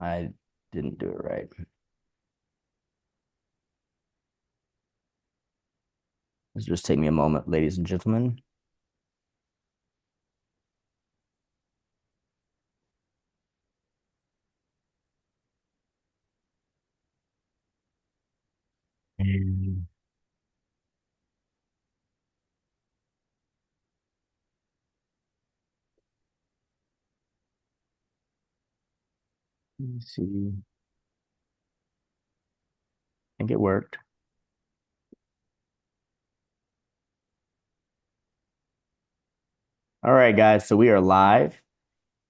I didn't do it right. This just take me a moment, ladies and gentlemen. And let me see. I think it worked. All right, guys. So we are live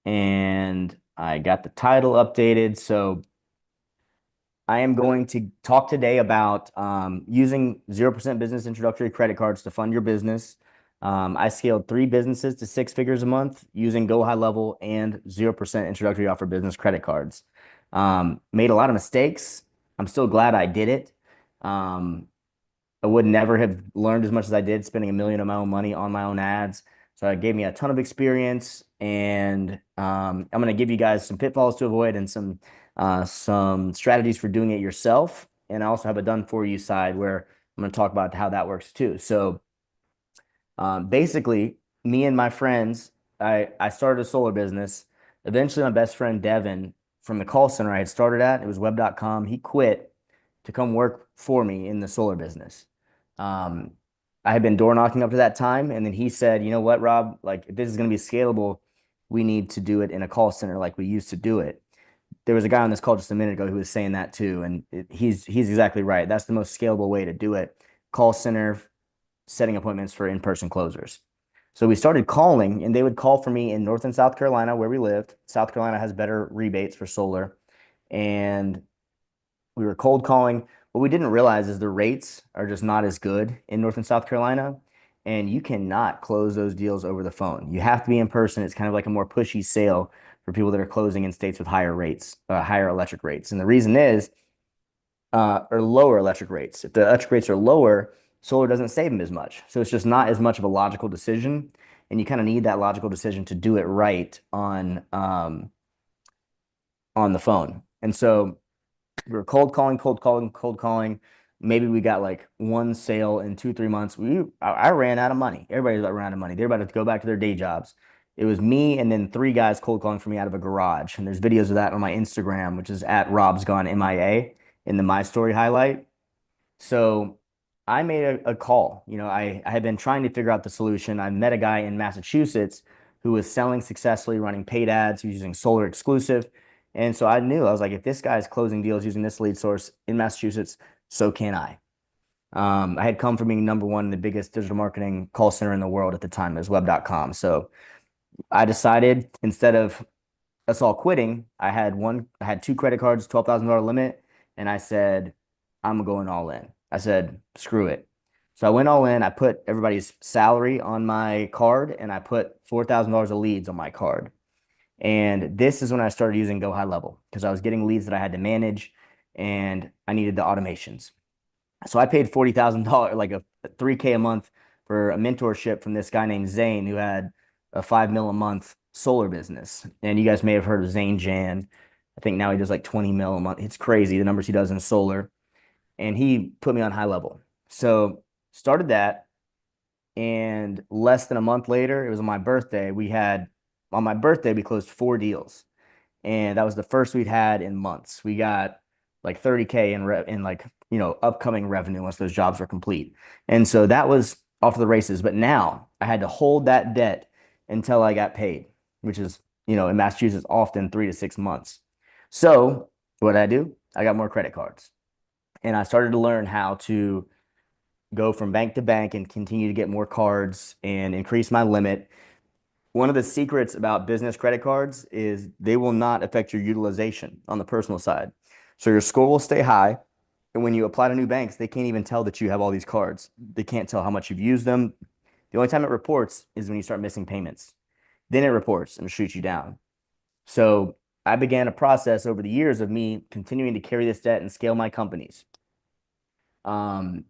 and I got the title updated. So I am going to talk today about using 0% business introductory credit cards to fund your business. I scaled three businesses to six figures a month using Go High Level and 0% introductory offer business credit cards. Made a lot of mistakes. I'm still glad I did it. Um, I would never have learned as much as I did spending a million of my own money on my own ads. So it gave me a ton of experience, and I'm going to give you guys some pitfalls to avoid and some strategies for doing it yourself. And I also have a done for you side where I'm going to talk about how that works too. So basically, me and my friends, I started a solar business. Eventually, my best friend Devin from the call center I had started at, it was web.com. He quit to come work for me in the solar business. Um, I had been door knocking up to that time, and then he said, "You know what, Rob? Like, if this is going to be scalable, we need to do it in a call center like we used to do it." There was a guy on this call just a minute ago who was saying that too, and he's exactly right. That's the most scalable way to do it. Call center, setting appointments for in-person closers. So we started calling, and they would call for me in North and South Carolina where we lived. South Carolina has better rebates for solar, and we were cold calling. What we didn't realize is the rates are just not as good in North and South Carolina, and you cannot close those deals over the phone. You have to be in person. It's kind of like a more pushy sale for people that are closing in states with higher rates, higher electric rates. And the reason is, or lower electric rates. If the electric rates are lower, solar doesn't save them as much. So it's just not as much of a logical decision. And you kind of need that logical decision to do it right on the phone. And so we were cold calling, cold calling, cold calling. Maybe we got like one sale in 2, 3 months. I ran out of money. Everybody ran out of money. They're about to go back to their day jobs. It was me and then three guys cold calling for me out of a garage. And there's videos of that on my Instagram, which is at Rob's Gone MIA in the My Story highlight. So I made a call. I had been trying to figure out the solution. I met a guy in Massachusetts who was selling successfully, running paid ads. He was using Solar Exclusive. And so I knew, I was like, if this guy's closing deals using this lead source in Massachusetts, so can I. I had come from being number one in the biggest digital marketing call center in the world at the time, as web.com. So I decided instead of us all quitting, I had two credit cards, $12,000 limit, and I said, I'm going all in. I said, screw it. So I went all in. I put everybody's salary on my card, and I put $4,000 of leads on my card. And this is when I started using Go High Level because I was getting leads that I had to manage, and I needed the automations. So I paid $40,000, like a 3K a month for a mentorship from this guy named Zane who had a 5 mil a month solar business. And you guys may have heard of Zane Jan. I think now he does like 20 mil a month. It's crazy the numbers he does in solar. And he put me on high level. So started that. And less than a month later, it was on my birthday. On my birthday, we closed four deals, and that was the first we'd had in months. We got like 30K in like upcoming revenue once those jobs were complete, and so that was off to the races. But now I had to hold that debt until I got paid, which is in Massachusetts often 3 to 6 months. So what did I do? I got more credit cards, and I started to learn how to go from bank to bank and continue to get more cards and increase my limit. One of the secrets about business credit cards is they will not affect your utilization on the personal side. So your score will stay high. And when you apply to new banks, they can't even tell that you have all these cards. They can't tell how much you've used them. The only time it reports is when you start missing payments. Then it reports and shoots you down. So I began a process over the years of me continuing to carry this debt and scale my companies. Um,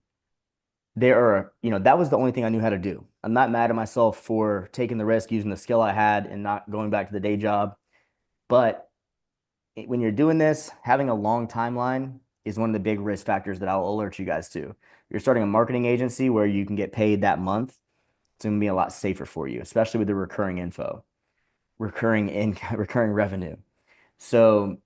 that was the only thing I knew how to do. I'm not mad at myself for taking the risk, using the skill I had and not going back to the day job. But when you're doing this, having a long timeline is one of the big risk factors that I'll alert you guys to. You're starting a marketing agency where you can get paid that month. It's going to be a lot safer for you, especially with the recurring info, recurring revenue. So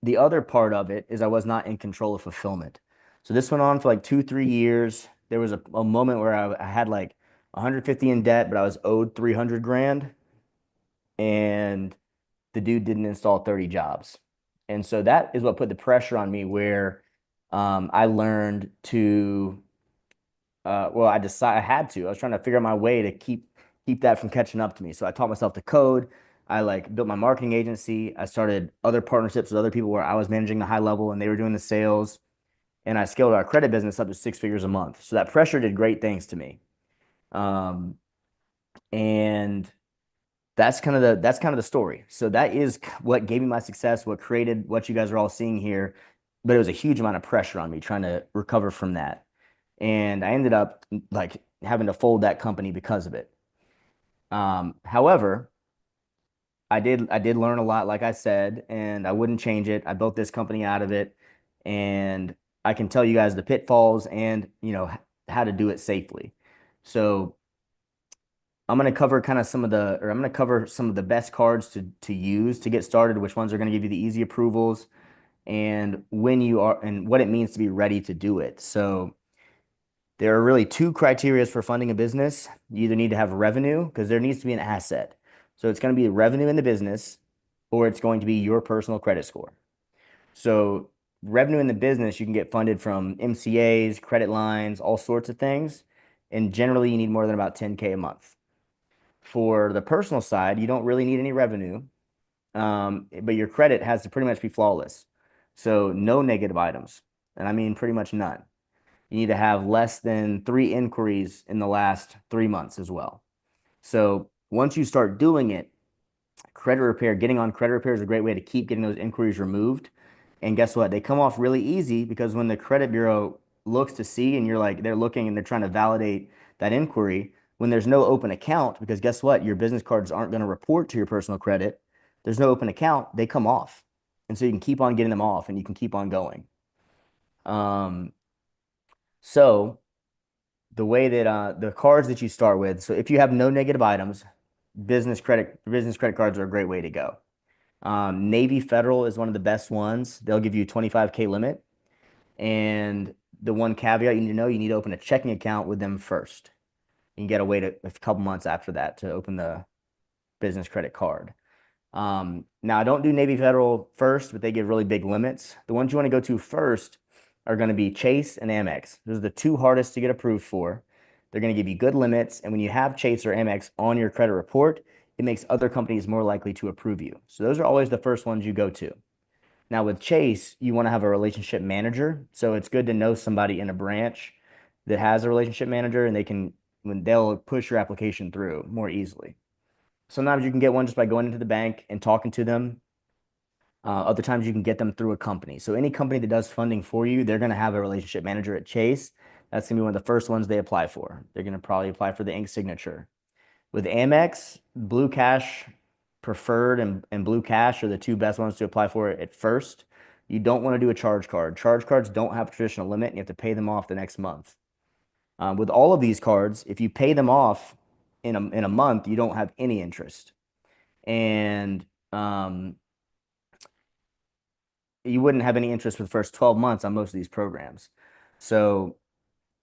the other part of it is I was not in control of fulfillment. So this went on for like 2, 3 years. There was a moment where I had like 150 in debt, but I was owed 300 grand, and the dude didn't install 30 jobs. And so that is what put the pressure on me where I learned to well, I had to. I was trying to figure out my way to keep that from catching up to me. So I taught myself to code. I like built my marketing agency. I started other partnerships with other people where I was managing the HighLevel and they were doing the sales. And I scaled our credit business up to 6 figures a month. So that pressure did great things to me. Um, and that's kind of the story. So that is what gave me my success, what created what you guys are all seeing here. But it was a huge amount of pressure on me trying to recover from that. And I ended up like having to fold that company because of it. However, I did learn a lot, like I said, and I wouldn't change it. I built this company out of it, and I can tell you guys the pitfalls and how to do it safely. So I'm going to cover some of the best cards to use to get started, which ones are going to give you the easy approvals, and when you are and what it means to be ready to do it. So there are really two criteria for funding a business. You either need to have revenue because there needs to be an asset. So it's going to be revenue in the business, or it's going to be your personal credit score. So revenue in the business, you can get funded from MCAs, credit lines, all sorts of things. And generally, you need more than about 10K a month. For the personal side, you don't really need any revenue, but your credit has to pretty much be flawless. So no negative items. And I mean pretty much none. You need to have less than 3 inquiries in the last 3 months as well. So once you start doing it, getting on credit repair is a great way to keep getting those inquiries removed. And guess what? They come off really easy because when the credit bureau looks to see and you're like, they're looking and they're trying to validate that inquiry, when there's no open account, because guess what? Your business cards aren't going to report to your personal credit. There's no open account, they come off. And so you can keep on getting them off and you can keep on going. Um, so the way that the cards that you start with, so if you have no negative items, business credit cards are a great way to go. Navy Federal is one of the best ones. They'll give you a 25K limit. And the one caveat you need to know, you need to open a checking account with them first. You can get to wait a couple months after that to open the business credit card. Now, I don't do Navy Federal first, but they give really big limits. The ones you want to go to first are going to be Chase and Amex. Those are the two hardest to get approved for. They're going to give you good limits. And when you have Chase or Amex on your credit report, it makes other companies more likely to approve you. So those are always the first ones you go to. Now, with Chase, you want to have a relationship manager. So it's good to know somebody in a branch that has a relationship manager and they'll push your application through more easily. Sometimes you can get one just by going into the bank and talking to them. Other times you can get them through a company. So any company that does funding for you, they're going to have a relationship manager at Chase. That's going to be one of the first ones they apply for. They're going to probably apply for the ink signature. With Amex, Blue Cash Preferred and Blue Cash are the two best ones to apply for at first. You don't want to do a charge card. Charge cards don't have a traditional limit, and you have to pay them off the next month. With all of these cards, if you pay them off in a month, you don't have any interest. And you wouldn't have any interest for the first 12 months on most of these programs. So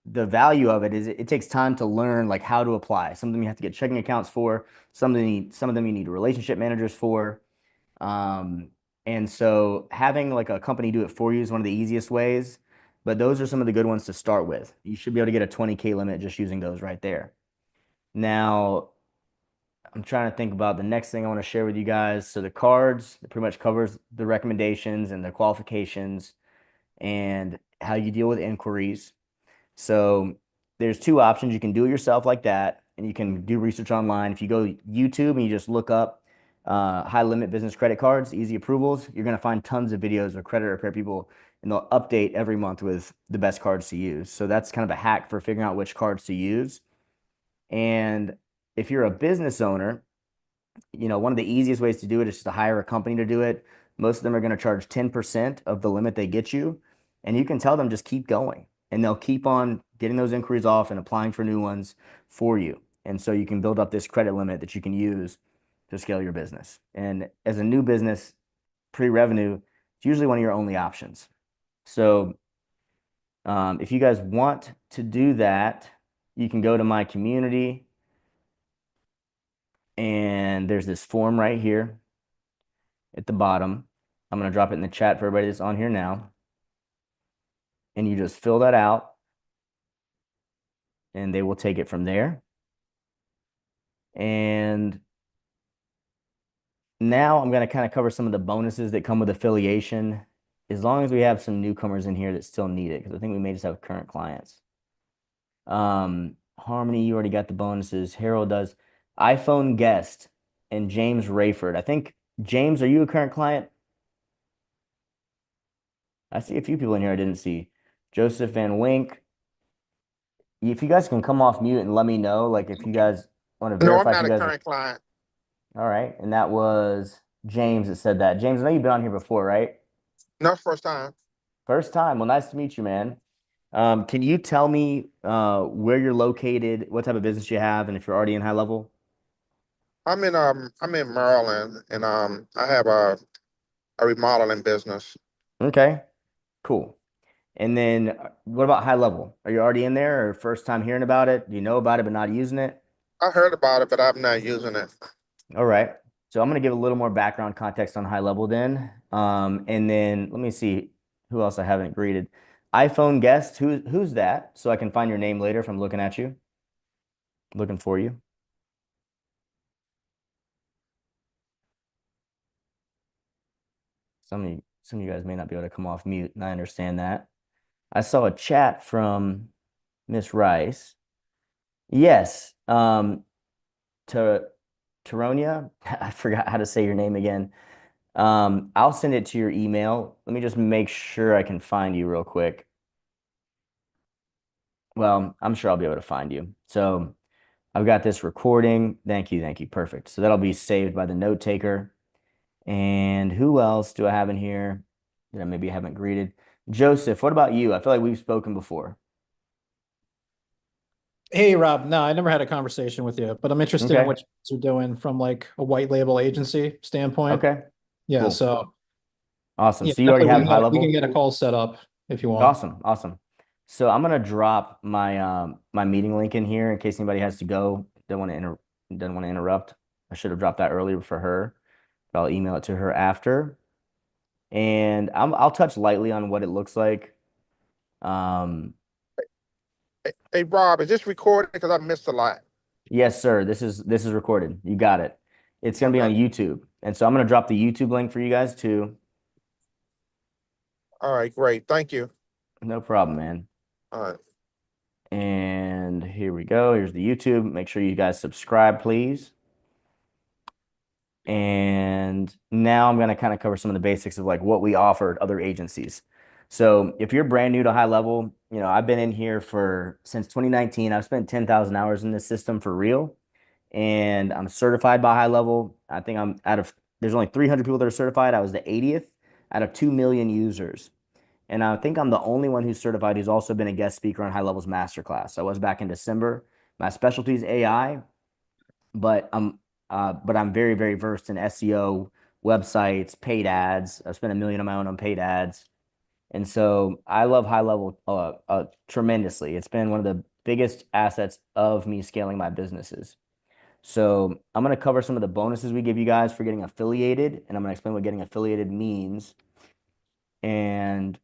the value of it is it takes time to learn like how to apply. Some of them you have to get checking accounts for. Some of them you need relationship managers for. And so having like a company do it for you is one of the easiest ways. But those are some of the good ones to start with. You should be able to get a 20K limit just using those right there. Now, I'm trying to think about the next thing I want to share with you guys. So the cards, it pretty much covers the recommendations and the qualifications and how you deal with inquiries. So there's two options. You can do it yourself like that, and you can do research online. If you go to YouTube and you just look up high limit business credit cards, easy approvals, you're going to find tons of videos of credit repair people, and they'll update every month with the best cards to use. So that's kind of a hack for figuring out which cards to use. And if you're a business owner, one of the easiest ways to do it is just to hire a company to do it. Most of them are going to charge 10% of the limit they get you. And you can tell them just keep going. And they'll keep on getting those inquiries off and applying for new ones for you. And so you can build up this credit limit that you can use to scale your business. And as a new business, pre-revenue, it's usually one of your only options. So if you guys want to do that, you can go to my community and there's this form right here at the bottom. I'm going to drop it in the chat for everybody that's on here now. And you just fill that out and they will take it from there. And now I'm going to kind of cover some of the bonuses that come with affiliation, as long as we have some newcomers in here that still need it, because I think we may just have current clients. Harmony, you already got the bonuses. Harold does. iPhone guest and James Rayford. I think, James, are you a current client? I see a few people in here I didn't see. Joseph Van Wink. If you guys can come off mute and let me know, like if you guys want to No, I'm verify if not you a guys are. current client. All right. And that was James that said that. James, I know you've been on here before, right? No, first time. First time. Well, nice to meet you, man. Can you tell me where you're located, what type of business you have, and if you're already in high level? I'm in Maryland and I have a remodeling business. Okay, cool. And then what about high level? Are you already in there or first time hearing about it? Do you know about it but not using it? I heard about it, but I'm not using it. All right. So I'm going to give a little more background context on high level then. And then let me see who else I haven't greeted. iPhone guest, who's that? So I can find your name later if I'm looking at you, looking for you. Some of you guys may not be able to come off mute, and I understand that. I saw a chat from Miss Rice. Yes, to Taronia. I forgot how to say your name again. I'll send it to your email. Let me just make sure I can find you real quick. Well, I'm sure I'll be able to find you. So I've got this recording. Thank you, thank you. Perfect. So that'll be saved by the note taker. And who else do I have in here that I maybe haven't greeted? Joseph, what about you? I feel like we've spoken before. Hey Rob, no, I never had a conversation with you, but I'm interested in Okay. what you guys are doing from like a white label agency standpoint. Okay. Yeah, Cool. so Awesome. yeah, So you already definitely have high we can level? get a call set up if you want. Awesome. Awesome. So I'm gonna drop my meeting link in here in case anybody has to go. Doesn't want to interrupt. I should have dropped that earlier for her, but I'll email it to her after. And I'll touch lightly on what it looks like. Um, Hey, Rob, is this recorded? Because I missed a lot. yes, sir. This is recorded. You got it. It's gonna be on Okay. YouTube. And so I'm gonna drop the YouTube link for you guys too. All right, great. Thank you. No problem, man. All right. And here we go. Here's the YouTube. Make sure you guys subscribe, please. And now I'm going to kind of cover some of the basics of like what we offer at other agencies. So if you're brand new to high level, I've been in here for since 2019. I've spent 10,000 hours in this system for real. And I'm certified by high level. I think there's only 300 people that are certified. I was the 80th out of 2 million users. And I think I'm the only one who's certified who's also been a guest speaker on High Levels Masterclass. I was back in December. My specialty is AI, but I'm very, very versed in SEO, websites, paid ads. I spent 1 million on my own on paid ads. And so I love high level tremendously. It's been one of the biggest assets of me scaling my businesses. So I'm going to cover some of the bonuses we give you guys for getting affiliated, and I'm going to explain what getting affiliated means. And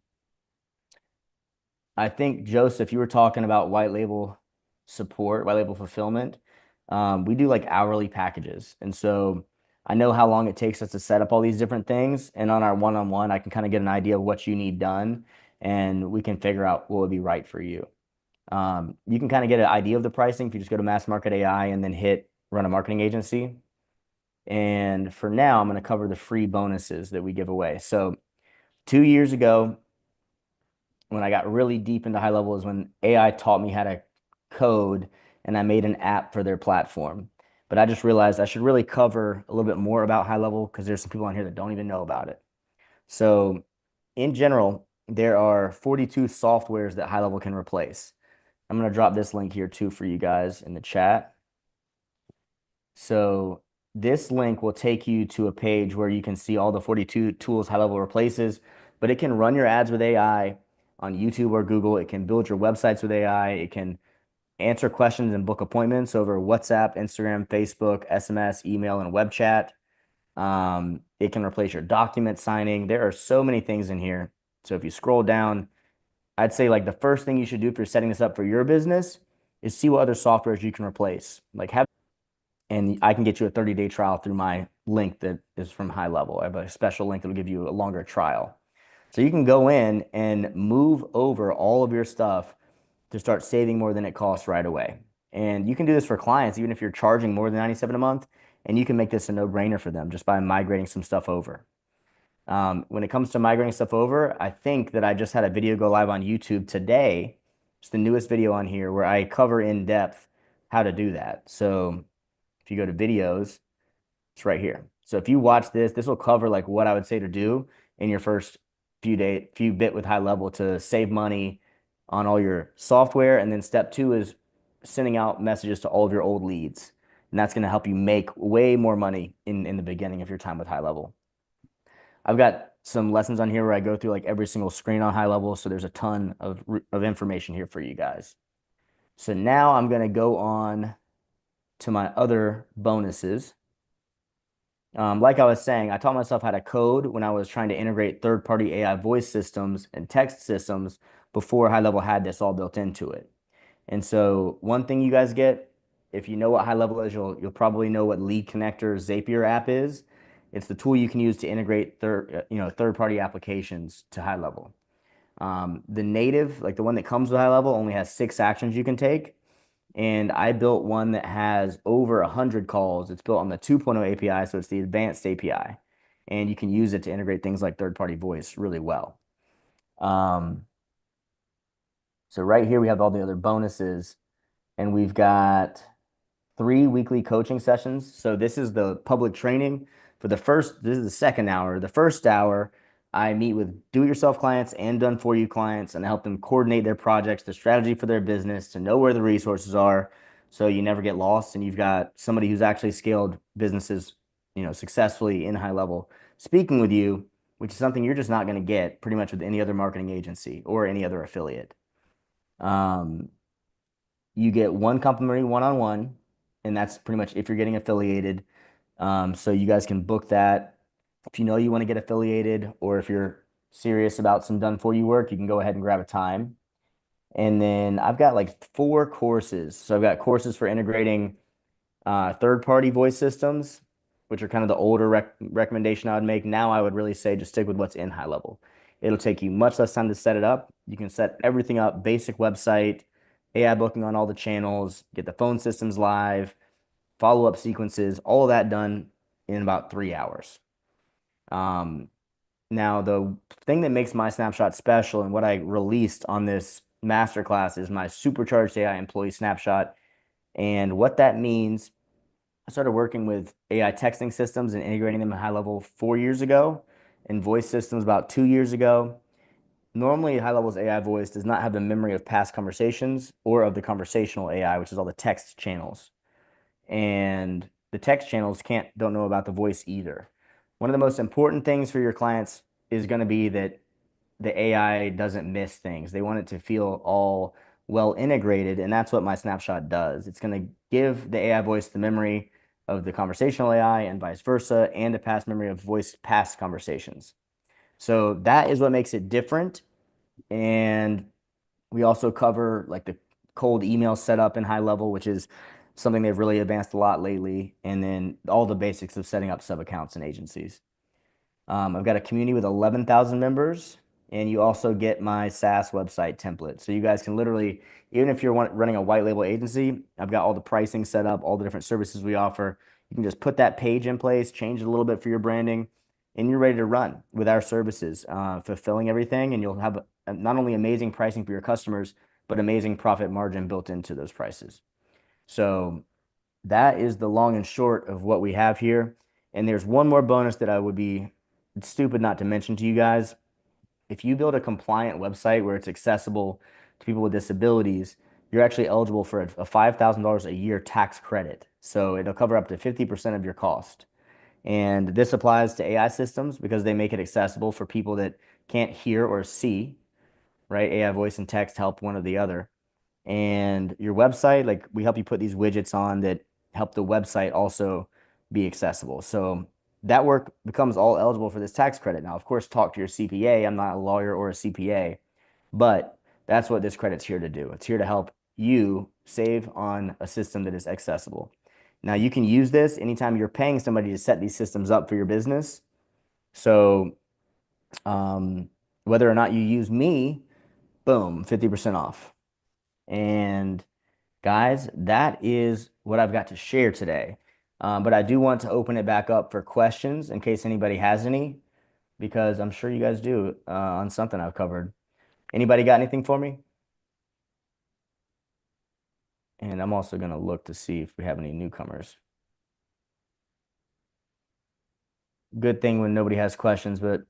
I think, Joseph, you were talking about white label support, white label fulfillment. We do like hourly packages. And so I know how long it takes us to set up all these different things. And on our one-on-one, I can kind of get an idea of what you need done and we can figure out what would be right for you. You can kind of get an idea of the pricing if you just go to Mass Market AI and then hit run a marketing agency. And for now, I'm going to cover the free bonuses that we give away. So 2 years ago, when I got really deep into high level is when AI taught me how to code and I made an app for their platform. But I just realized I should really cover a little bit more about high level because there's some people on here that don't even know about it. So in general, there are 42 softwares that HighLevel can replace. I'm going to drop this link here too for you guys in the chat. So this link will take you to a page where you can see all the 42 tools HighLevel replaces, but it can run your ads with AI on YouTube or Google. It can build your websites with AI. It can answer questions and book appointments over WhatsApp, Instagram, Facebook, SMS, email, and web chat. It can replace your document signing. There are so many things in here. So if you scroll down, I'd say like the first thing you should do if you're setting this up for your business is see what other softwares you can replace. Like have, and I can get you a 30-day trial through my link that is from HighLevel. I have a special link that'll give you a longer trial. So you can go in and move over all of your stuff to start saving more than it costs right away. And you can do this for clients, even if you're charging more than 97 a month, and you can make this a no-brainer for them just by migrating some stuff over. When it comes to migrating stuff over, I think that I just had a video go live on YouTube today. It's the newest video on here where I cover in depth how to do that. So if you go to videos, it's right here. So if you watch this, this will cover like what I would say to do in your first few bit with HighLevel to save money on all your software. And then step two is sending out messages to all of your old leads. And that's going to help you make way more money in the beginning of your time with HighLevel. I've got some lessons on here where I go through like every single screen on HighLevel. So there's a ton of information here for you guys. So now I'm going to go on to my other bonuses. Like I was saying, I taught myself how to code when I was trying to integrate third-party AI voice systems and text systems before HighLevel had this all built into it. And so one thing you guys get, if you know what HighLevel is, you'll probably know what Lead Connector Zapier app is. It's the tool you can use to integrate third-party applications to HighLevel. The native, like the one that comes with HighLevel, only has 6 actions you can take. And I built one that has over 100 calls. It's built on the 2.0 API, so it's the advanced API. And you can use it to integrate things like third-party voice really well. So right here, we have all the other bonuses. And we've got 3 weekly coaching sessions. So this is the public training for this is the second hour. The first hour, I meet with do-it-yourself clients and done-for-you clients, and I help them coordinate their projects, the strategy for their business, to know where the resources are, so you never get lost and you've got somebody who's actually scaled businesses, successfully in HighLevel speaking with you, which is something you're just not going to get pretty much with any other marketing agency or any other affiliate. You get one complimentary one-on-one, and that's pretty much if you're getting affiliated. So you guys can book that. If you know you want to get affiliated, or if you're serious about some done-for-you work, you can go ahead and grab a time. And then I've got like 4 courses. So I've got courses for integrating third-party voice systems, which are kind of the older recommendation I would make. Now I would really say just stick with what's in HighLevel. It'll take you much less time to set it up. You can set everything up, basic website, AI booking on all the channels, get the phone systems live, follow-up sequences, all of that done in about 3 hours. Now, the thing that makes my snapshot special and what I released on this masterclass is my supercharged AI employee snapshot. And what that means, I started working with AI texting systems and integrating them at HighLevel 4 years ago, and voice systems about 2 years ago. Normally, HighLevel's AI voice does not have the memory of past conversations or of the conversational AI, which is all the text channels. And the text channels don't know about the voice either. One of the most important things for your clients is going to be that the AI doesn't miss things. They want it to feel all well integrated, and that's what my snapshot does. It's going to give the AI voice the memory of the conversational AI and vice versa, and a past memory of voice past conversations. So that is what makes it different. And we also cover like the cold email setup in HighLevel, which is something they've really advanced a lot lately, and then all the basics of setting up sub accounts and agencies. I've got a community with 11,000 members, and you also get my SaaS website template. So you guys can literally, even if you're running a white label agency, I've got all the pricing set up, all the different services we offer. You can just put that page in place, change it a little bit for your branding, and you're ready to run with our services, fulfilling everything. And you'll have not only amazing pricing for your customers, but amazing profit margin built into those prices. So that is the long and short of what we have here. And there's one more bonus that I would be it's stupid not to mention to you guys, if you build a compliant website where it's accessible to people with disabilities, you're actually eligible for a $5,000 a year tax credit. So it'll cover up to 50% of your cost. And this applies to AI systems because they make it accessible for people that can't hear or see, right? AI voice and text help one or the other. And your website, like we help you put these widgets on that help the website also be accessible. So that work becomes all eligible for this tax credit. Now, of course, talk to your CPA. I'm not a lawyer or a CPA, but that's what this credit's here to do. It's here to help you save on a system that is accessible. Now, you can use this anytime you're paying somebody to set these systems up for your business. So, um, whether or not you use me, boom, 50% off. And guys, that is what I've got to share today. But I do want to open it back up for questions in case anybody has any, because I'm sure you guys do on something I've covered. Anybody got anything for me? And I'm also going to look to see if we have any newcomers. Good thing when nobody has questions, but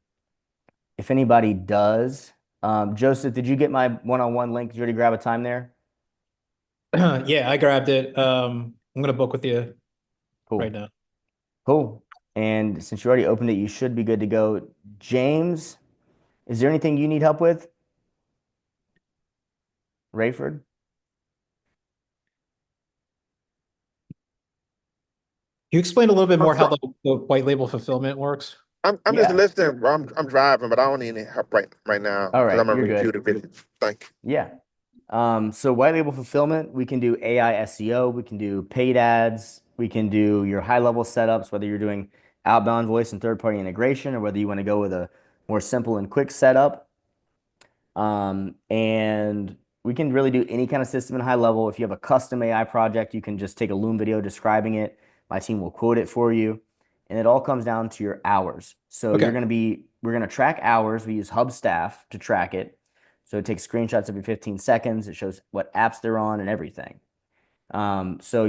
if anybody does, Joseph, did you get my one-on-one link? Did you already grab a time there? Yeah, I grabbed it. I'm gonna book with you right Cool. now. Cool. And since you already opened it, you should be good to go. James, is there anything you need help with? Rayford? You explain a little bit I'm more how so, the white label fulfillment works? I'm just Yeah. listening. I'm driving, but I don't need any help right now All because right, I'm gonna you're review good. the video. Thank you. Yeah. So white label fulfillment, we can do AI SEO, we can do paid ads, we can do your high level setups, whether you're doing outbound voice and third party integration, or whether you want to go with a more simple and quick setup. And we can really do any kind of system in high level. If you have a custom AI project, you can just take a Loom video describing it. My team will quote it for you. And it all comes down to your hours. So Okay. we're going to track hours. We use Hubstaff to track it. So it takes screenshots every 15 seconds. It shows what apps they're on and everything. So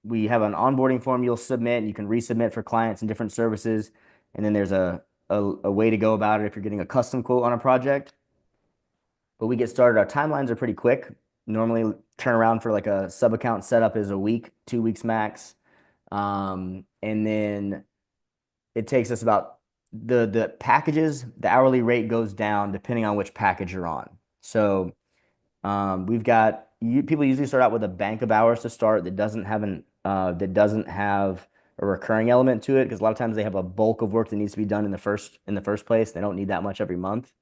we have an onboarding form you'll submit, and you can resubmit for clients and different services. And then there's a way to go about it if you're getting a custom quote on a project. But we get started. Our timelines are pretty quick. Normally, turnaround for like a sub account setup is a week, 2 weeks max. And then it takes us about the packages, the hourly rate goes down depending on which package you're on. So we've got people usually start out with a bank of hours to start that doesn't have a recurring element to it because a lot of times they have a bulk of work that needs to be done in the first place. They don't need that much every month.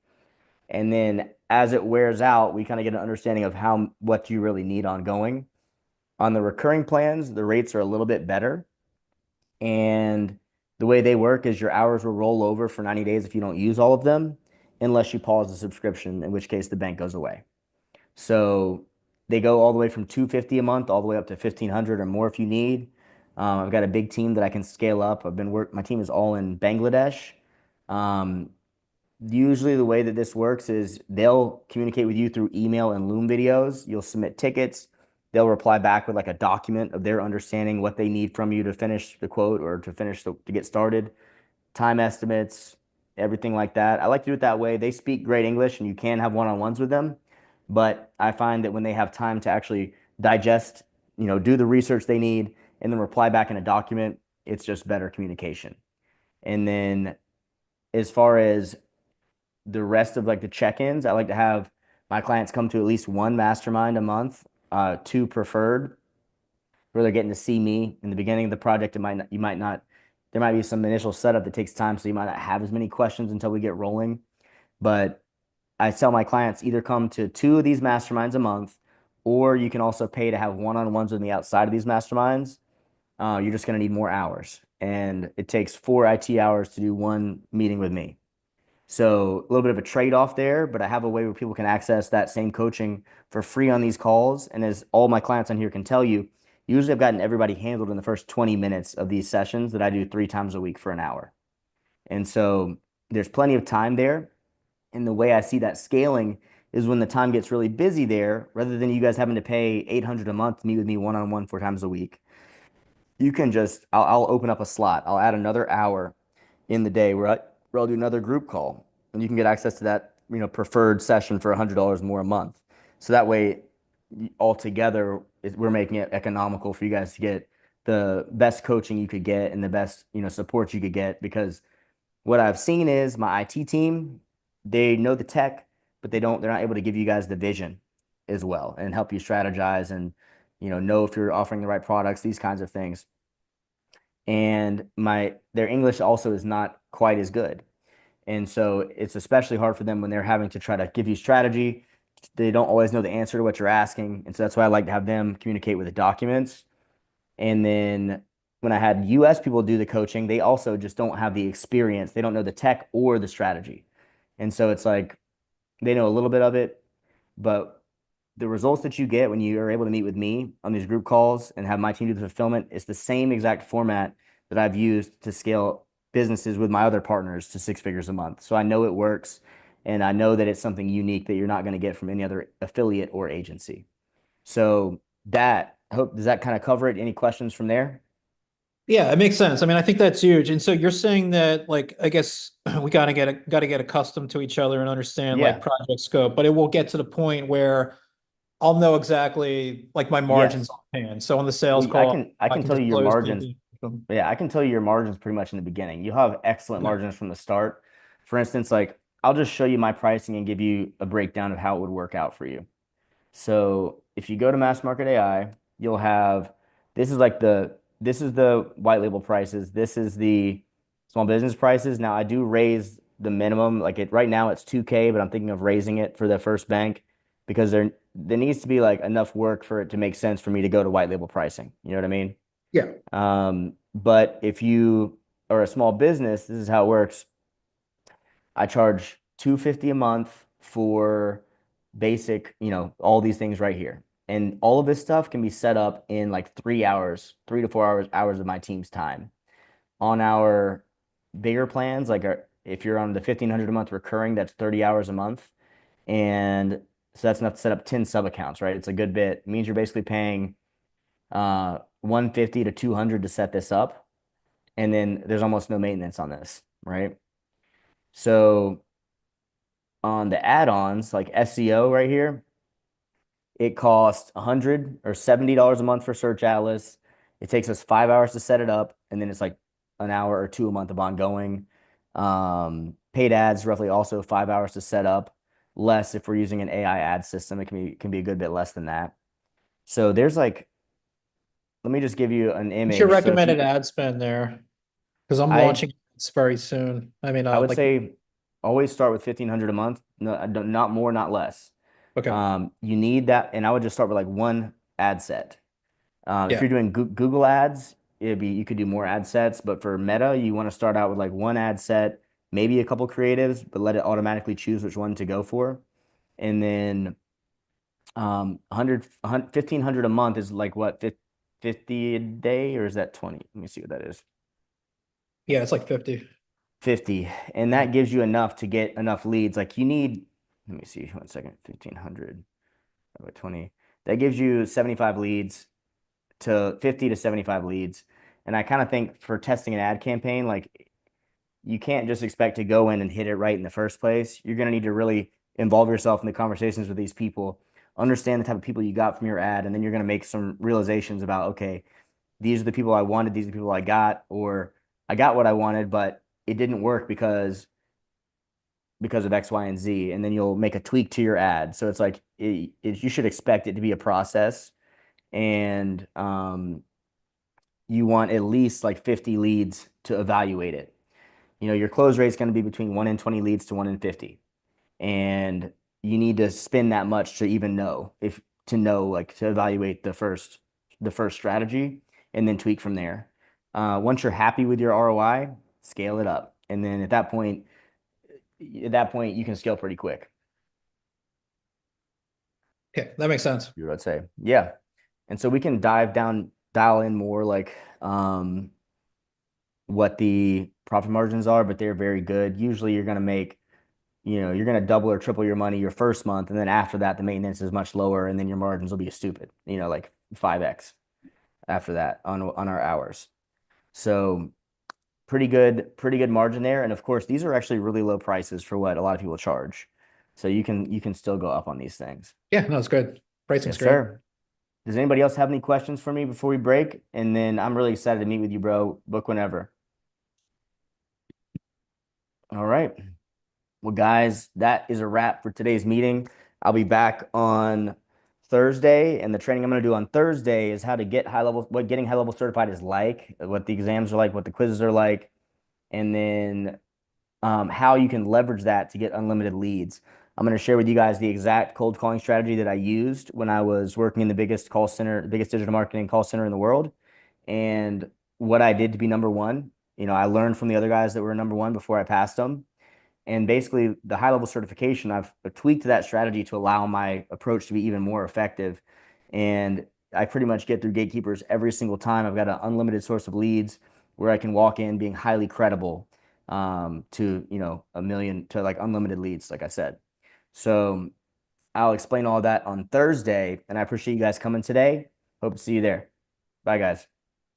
And then as it wears out, we kind of get an understanding of how what you really need ongoing. On the recurring plans, the rates are a little bit better. And the way they work is your hours will roll over for 90 days if you don't use all of them, unless you pause the subscription, in which case the bank goes away. So they go all the way from 250 a month all the way up to 1500 or more if you need. I've got a big team that I can scale up. My team is all in Bangladesh. Um, Usually the way that this works is they'll communicate with you through email and Loom videos. You'll submit tickets. They'll reply back with like a document of their understanding what they need from you to finish the quote or to get started, time estimates, everything like that. I like to do it that way. They speak great English and you can have one-on-ones with them, but I find that when they have time to actually digest, do the research they need and then reply back in a document, it's just better communication. And then as far as the rest of like the check-ins, I like to have my clients come to at least one mastermind a month, two preferred, where they're getting to see me in the beginning of the project. You might not, there might be some initial setup that takes time, so you might not have as many questions until we get rolling. But I tell my clients either come to two of these masterminds a month, or you can also pay to have one-on-ones with me outside of these masterminds. You're just going to need more hours, and it takes 4 IT hours to do one meeting with me. So a little bit of a trade-off there, but I have a way where people can access that same coaching for free on these calls. And as all my clients on here can tell you, usually I've gotten everybody handled in the first 20 minutes of these sessions that I do 3 times a week for an hour. And so there's plenty of time there. And the way I see that scaling is when the time gets really busy there, rather than you guys having to pay 800 a month to meet with me one-on-one 4 times a week, you can I'll open up a slot. I'll add another hour in the day where I'll do another group call, and you can get access to that, preferred session for $100 more a month. So that way, altogether, we're making it economical for you guys to get the best coaching you could get and the best, support you could get. Because what I've seen is my IT team, they know the tech, but they're not able to give you guys the vision as well and help you strategize and, know if you're offering the right products, these kinds of things. And their English also is not quite as good. And so it's especially hard for them when they're having to try to give you strategy. They don't always know the answer to what you're asking. And so that's why I like to have them communicate with the documents. And then when I had US people do the coaching, they also just don't have the experience. They don't know the tech or the strategy. And so it's like they know a little bit of it, but the results that you get when you are able to meet with me on these group calls and have my team do the fulfillment, it's the same exact format that I've used to scale businesses with my other partners to 6 figures a month. So I know it works, and I know that it's something unique that you're not going to get from any other affiliate or agency. So does that kind of cover it? Any questions from there? Yeah, it makes sense. I mean, I think that's huge. And so you're saying that, like, I guess we gotta get accustomed to each other and understand like Yeah. project scope, but it will get to the point where I'll know exactly like my margins Yes. offhand. So on the sales Well, I call, can I I can can tell you just your close margins. the. Yeah, I can tell you your margins pretty much in the beginning. You'll have excellent Okay. margins from the start. For instance, like I'll just show you my pricing and give you a breakdown of how it would work out for you. So if you go to Mass Market AI, you'll have this is the white label prices. This is the small business prices. Now I do raise the minimum. Like it right now it's 2K, but I'm thinking of raising it for the first bank because there needs to be like enough work for it to make sense for me to go to white label pricing. You know what I mean? Yeah. But if you are a small business, this is how it works. I charge 250 a month for basic, all these things right here. And all of this stuff can be set up in like 3 hours, 3 to 4 hours of my team's time. On our bigger plans, if you're on the 1500 a month recurring, that's 30 hours a month. And so that's enough to set up 10 sub accounts, right? It's a good bit. It means you're basically paying 150 to 200 to set this up. And then there's almost no maintenance on this, right? So on the add-ons like SEO right here, it costs 100 or $70 a month for Search Atlas. It takes us 5 hours to set it up, and then it's like an hour or two a month of ongoing. Paid ads roughly also 5 hours to set up. Less if we're using an AI ad system, it can be a good bit less than that. So there's like, let me just give you an What's your image. So if recommended you, ad spend there? Because I'm I launching this very soon. I mean, I would like, say always start with 1,500 a month. No, not more, not less. okay. You need that, and I would just start with like one ad set. If Yeah. you're doing Google ads, you could do more ad sets, but for Meta, you want to start out with like one ad set, maybe a couple creatives, but let it automatically choose which one to go for. And then 1,500 a month is like what, 50 a day, or is that 20? Let me see what that is. Yeah, it's like 50. 50. And that gives you enough to get enough leads. Like you need, let me see, 1 second, 1,500 by 20. That gives you 75 leads to 50 to 75 leads. And I kind of think for testing an ad campaign, like you can't just expect to go in and hit it right in the first place. You're going to need to really involve yourself in the conversations with these people, understand the type of people you got from your ad, and then you're going to make some realizations about, okay, these are the people I wanted, these are the people I got, or I got what I wanted, but it didn't work because of X, Y, and Z. And then you'll make a tweak to your ad. So it's like you should expect it to be a process, and you want at least like 50 leads to evaluate it. Your close rate is going to be between 1 in 20 leads to 1 in 50. And you need to spend that much to even know if to know like to evaluate the first strategy and then tweak from there. Once you're happy with your ROI, scale it up. And then at that point you can scale pretty quick. Okay, that makes sense. I'd say. Yeah. And so we can dial in more like what the profit margins are, but they're very good. Usually you're going to make, you're going to double or triple your money your first month. And then after that, the maintenance is much lower. And then your margins will be stupid, like 5X after that on our hours. So pretty good margin there. And of course, these are actually really low prices for what a lot of people charge. So you can still go up on these things. Yeah, no, it's good. Pricing's Yes, great. sir. Does anybody else have any questions for me before we break? And then I'm really excited to meet with you, bro. Book whenever. All right. Well, guys, that is a wrap for today's meeting. I'll be back on Thursday, and the training I'm going to do on Thursday is how to get high level, what getting high level certified is like, what the exams are like, what the quizzes are like, and then how you can leverage that to get unlimited leads. I'm going to share with you guys the exact cold calling strategy that I used when I was working in the biggest call center, the biggest digital marketing call center in the world, and what I did to be number one. I learned from the other guys that were number one before I passed them. And basically, the high level certification, I've tweaked that strategy to allow my approach to be even more effective. And I pretty much get through gatekeepers every single time. I've got an unlimited source of leads where I can walk in being highly credible to, a million to like unlimited leads, like I said. So I'll explain all that on Thursday. And I appreciate you guys coming today. Hope to see you there. Bye, guys.